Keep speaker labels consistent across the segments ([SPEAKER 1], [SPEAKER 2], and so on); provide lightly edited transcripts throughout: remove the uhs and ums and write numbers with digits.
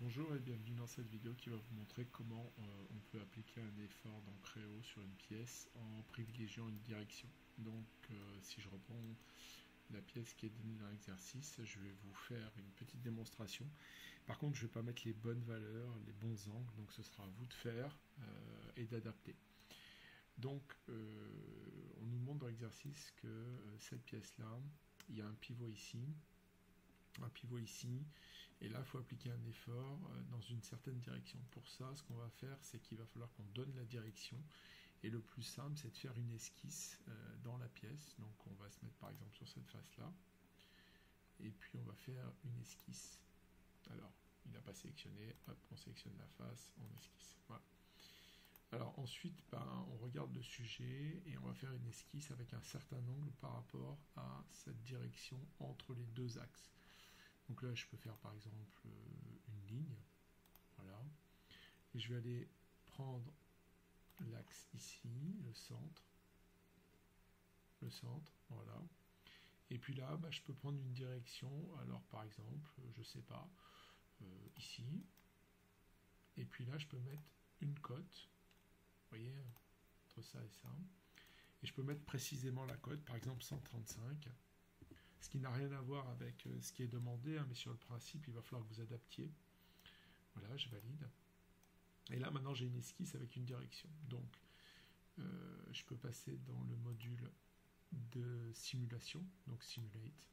[SPEAKER 1] Bonjour et bienvenue dans cette vidéo qui va vous montrer comment on peut appliquer un effort dans Creo sur une pièce en privilégiant une direction. Donc si je reprends la pièce qui est donnée dans l'exercice, je vais vous faire une petite démonstration. Par contre, je ne vais pas mettre les bonnes valeurs, les bons angles, donc ce sera à vous de faire et d'adapter. Donc on nous montre dans l'exercice que cette pièce-là, il y a un pivot ici, et là il faut appliquer un effort dans une certaine direction. Pour ça, ce qu'on va faire, c'est qu'il va falloir qu'on donne la direction, et le plus simple, c'est de faire une esquisse dans la pièce. Donc on va se mettre par exemple sur cette face là, et puis on va faire une esquisse. Alors il n'a pas sélectionné, hop, on sélectionne la face, on esquisse, voilà. Alors ensuite, on regarde le sujet et on va faire une esquisse avec un certain angle par rapport à cette direction entre les deux axes. Donc là, je peux faire par exemple une ligne, voilà, et je vais aller prendre l'axe ici, le centre, voilà, et puis là, je peux prendre une direction, alors par exemple, je sais pas, ici, et puis là, je peux mettre une cote, vous voyez, entre ça et ça, et je peux mettre précisément la cote, par exemple 135, ce qui n'a rien à voir avec ce qui est demandé, mais sur le principe, il va falloir que vous adaptiez. Voilà, je valide. Et là, maintenant, j'ai une esquisse avec une direction. Donc, je peux passer dans le module de simulation, donc Simulate.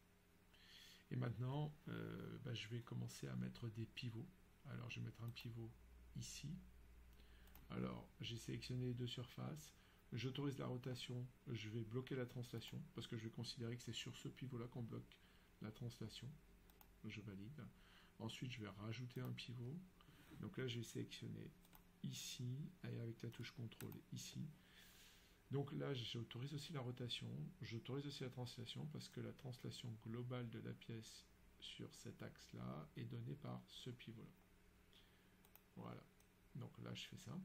[SPEAKER 1] Et maintenant, je vais commencer à mettre des pivots. Alors, je vais mettre un pivot ici. Alors, j'ai sélectionné les deux surfaces. J'autorise la rotation, je vais bloquer la translation, parce que je vais considérer que c'est sur ce pivot-là qu'on bloque la translation. Je valide. Ensuite, je vais rajouter un pivot. Donc là, je vais sélectionner ici, et avec la touche CTRL ici. Donc là, j'autorise aussi la rotation, j'autorise aussi la translation, parce que la translation globale de la pièce sur cet axe-là est donnée par ce pivot-là. Voilà. Donc là, je fais ça.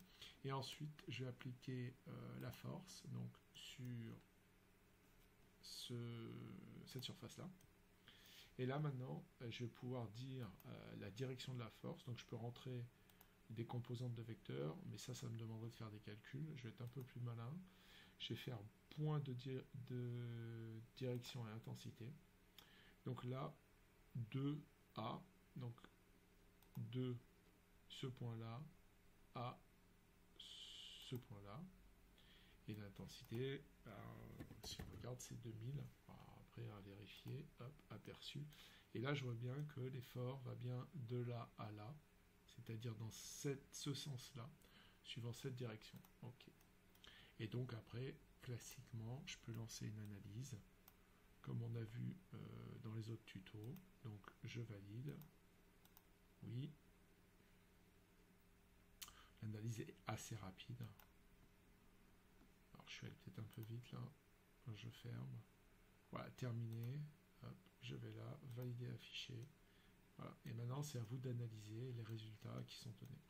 [SPEAKER 1] Et ensuite, je vais appliquer la force donc sur cette surface-là. Et là, maintenant, je vais pouvoir dire la direction de la force. Donc, je peux rentrer des composantes de vecteurs, mais ça me demanderait de faire des calculs. Je vais être un peu plus malin. Je vais faire point de direction et intensité. Donc là, 2A, donc de ce point-là à ce point-là, et l'intensité, si on regarde, c'est 2000. Après à vérifier, hop, aperçu, et là je vois bien que l'effort va bien de là à là, c'est-à-dire dans ce sens-là, suivant cette direction. Ok. Et donc après, classiquement, je peux lancer une analyse, comme on a vu dans les autres tutos. Donc je valide, oui. L'analyse est assez rapide. Alors je suis allé peut-être un peu vite là. Je ferme. Voilà, terminé. Hop, je vais là, valider, afficher. Voilà. Et maintenant, c'est à vous d'analyser les résultats qui sont donnés.